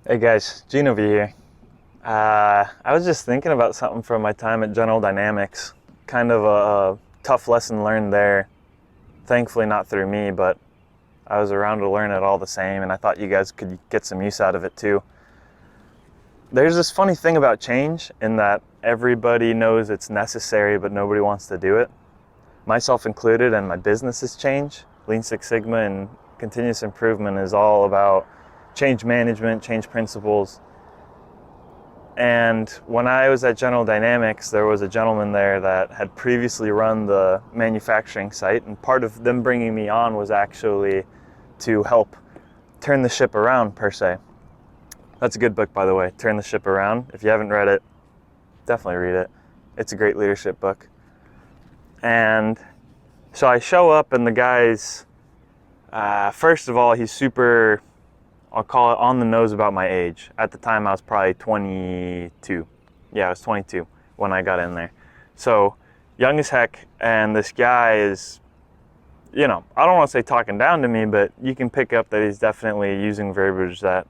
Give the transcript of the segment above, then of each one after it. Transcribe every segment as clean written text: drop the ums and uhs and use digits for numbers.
Hey guys, Gino V here. I was just thinking about something from my time at General Dynamics. Kind of a tough lesson learned there. Thankfully, not through me, but I was around to learn it all the same, and I thought you guys could get some use out of it too. There's this funny thing about change in that everybody knows it's necessary, but nobody wants to do it. Myself included, and my business is change. Lean Six Sigma and continuous improvement is all about change management, change principles. And when I was at General Dynamics, there was a gentleman there that had previously run the manufacturing site, and part of them bringing me on was actually to help turn the ship around, per se. That's a good book, by the way, Turn the Ship Around. If you haven't read it, definitely read it. It's a great leadership book. And so I show up, and the guy's, first of all, he's super, I'll call it on the nose about my age. At the time, I was probably 22. Yeah, I was 22 when I got in there. So young as heck, and this guy is, I don't want to say talking down to me, but you can pick up that he's definitely using verbiage that,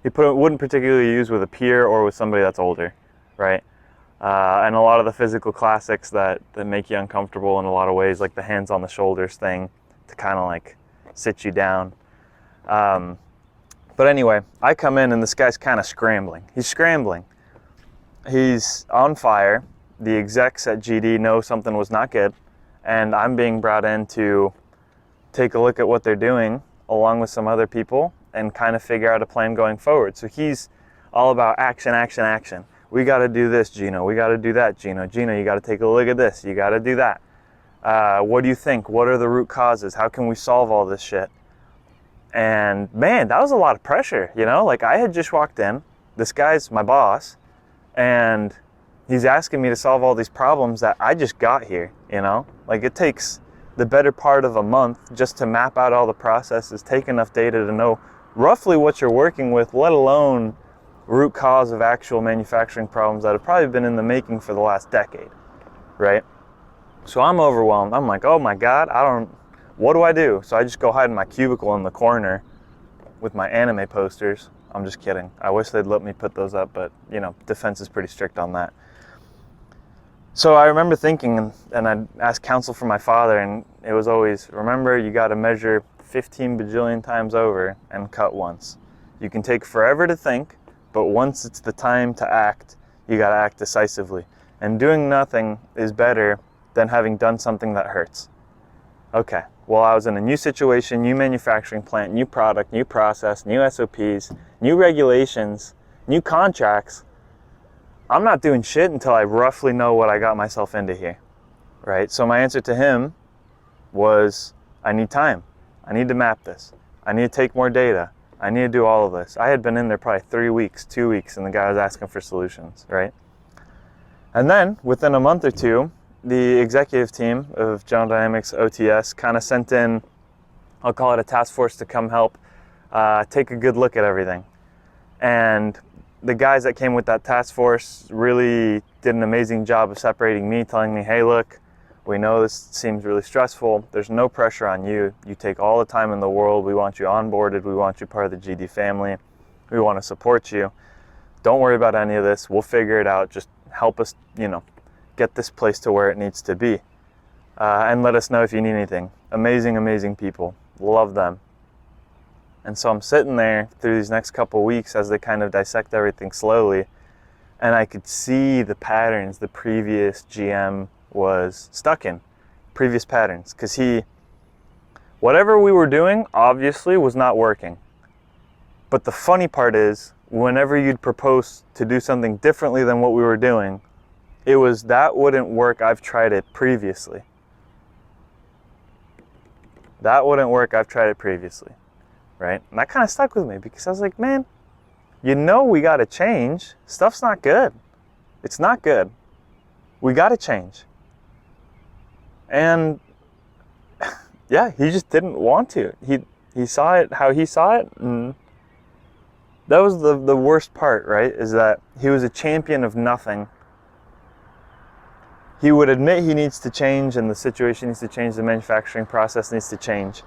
he wouldn't particularly use with a peer or with somebody that's older, right? And a lot of the physical classics that make you uncomfortable in a lot of ways, like the hands on the shoulders thing to kind of like sit you down. But anyway, I come in and this guy's kind of scrambling. He's scrambling. He's on fire. The execs at GD know something was not good, and I'm being brought in to take a look at what they're doing along with some other people and kind of figure out a plan going forward. So he's all about action, action, action. We got to do this, Gino. We got to do that, Gino. Gino, you got to take a look at this. You got to do that. What do you think? What are the root causes? How can we solve all this shit? And man, that was a lot of pressure, Like I had just walked in. This guy's my boss, and he's asking me to solve all these problems that I just got here, Like it takes the better part of a month just to map out all the processes, take enough data to know roughly what you're working with, let alone root cause of actual manufacturing problems that have probably been in the making for the last decade, right? So I'm overwhelmed. I'm like, oh my God, what do I do? So I just go hide in my cubicle in the corner with my anime posters. I'm just kidding. I wish they'd let me put those up, but defense is pretty strict on that. So I remember thinking, and I'd ask counsel from my father, and it was always, remember, you got to measure 15 bajillion times over and cut once. You can take forever to think, but once it's the time to act, you got to act decisively. And doing nothing is better than having done something that hurts. Okay, well, I was in a new situation, new manufacturing plant, new product, new process, new SOPs, new regulations, new contracts. I'm not doing shit until I roughly know what I got myself into here, right? So my answer to him was, I need time. I need to map this. I need to take more data. I need to do all of this. I had been in there probably 3 weeks, 2 weeks, and the guy was asking for solutions, right? And then within a month or two, the executive team of General Dynamics OTS kind of sent in, I'll call it a task force to come help take a good look at everything. And the guys that came with that task force really did an amazing job of separating me, telling me, hey, look, we know this seems really stressful. There's no pressure on you. You take all the time in the world. We want you onboarded. We want you part of the GD family. We want to support you. Don't worry about any of this. We'll figure it out. Just help us, get this place to where it needs to be. And let us know if you need anything. Amazing, amazing people. Love them. And so I'm sitting there through these next couple weeks as they kind of dissect everything slowly, and I could see the patterns the previous GM was stuck in, previous patterns, because whatever we were doing obviously was not working. But the funny part is, whenever you'd propose to do something differently than what we were doing, it was, that wouldn't work, I've tried it previously. That wouldn't work, I've tried it previously. Right? And that kind of stuck with me because I was like, man, we got to change. Stuff's not good. It's not good. We got to change. And yeah, he just didn't want to. He saw it how he saw it, and that was the worst part, right? Is that he was a champion of nothing. He would admit he needs to change and the situation needs to change, the manufacturing process needs to change.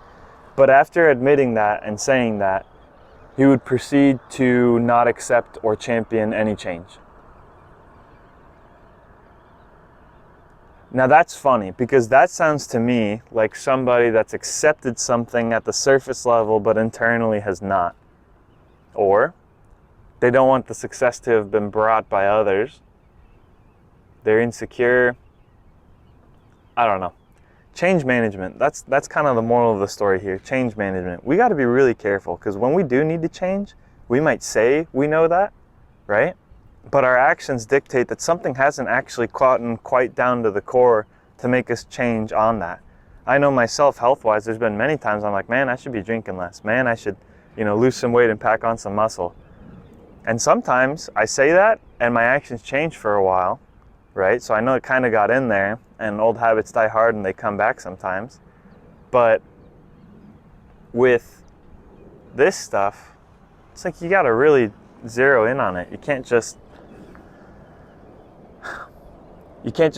But after admitting that and saying that, he would proceed to not accept or champion any change. Now that's funny, because that sounds to me like somebody that's accepted something at the surface level but internally has not. Or they don't want the success to have been brought by others. They're insecure. I don't know. Change management, that's kind of the moral of the story here. Change management. We got to be really careful, because when we do need to change, we might say we know that, right? But our actions dictate that something hasn't actually gotten quite down to the core to make us change on that. I know myself, health-wise, there's been many times I'm like, man, I should be drinking less. Man, I should, lose some weight and pack on some muscle. And sometimes I say that and my actions change for a while, right? So I know it kind of got in there, and old habits die hard and they come back sometimes. But with this stuff, it's like you got to really zero in on it. You can't just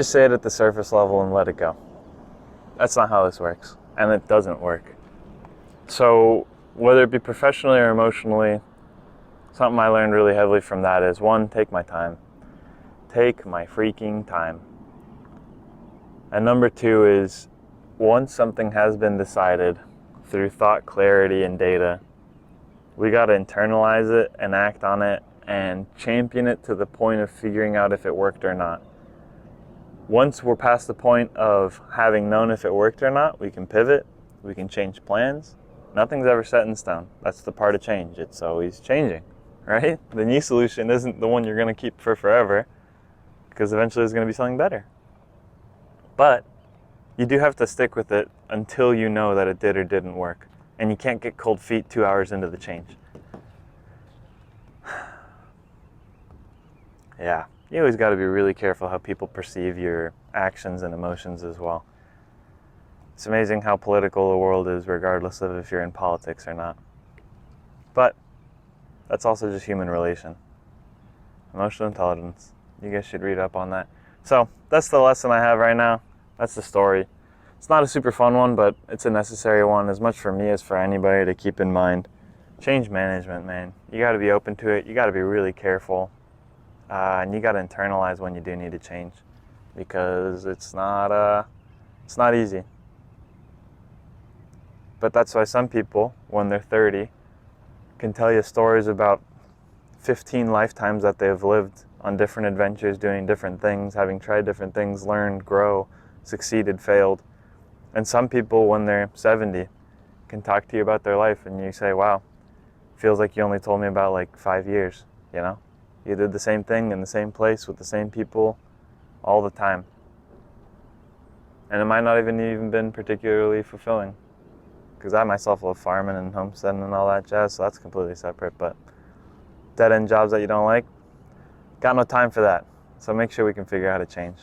say it at the surface level and let it go. That's not how this works, and it doesn't work. So whether it be professionally or emotionally, something I learned really heavily from that is, one, take my time. Take my freaking time. And number two is, once something has been decided through thought, clarity, and data, we got to internalize it and act on it and champion it to the point of figuring out if it worked or not. Once we're past the point of having known if it worked or not, we can pivot, we can change plans. Nothing's ever set in stone. That's the part of change. It's always changing, right? The new solution isn't the one you're going to keep for forever, because eventually there's going to be something better. But you do have to stick with it until you know that it did or didn't work. And you can't get cold feet 2 hours into the change. Yeah, you always got to be really careful how people perceive your actions and emotions as well. It's amazing how political the world is, regardless of if you're in politics or not. But that's also just human relation. Emotional intelligence. You guys should read up on that. So that's the lesson I have right now. That's the story. It's not a super fun one, but it's a necessary one, as much for me as for anybody to keep in mind. Change management, man. You got to be open to it. You got to be really careful. And you got to internalize when you do need to change, because it's not easy. But that's why some people, when they're 30, can tell you stories about 15 lifetimes that they've lived on different adventures, doing different things, having tried different things, learned, grow, succeeded, failed. And some people, when they're 70, can talk to you about their life, and you say, wow, feels like you only told me about like 5 years, You did the same thing in the same place with the same people all the time. And it might not even been particularly fulfilling, because I myself love farming and homesteading and all that jazz, so that's completely separate. But dead-end jobs that you don't like, got no time for that. So make sure we can figure out how to change.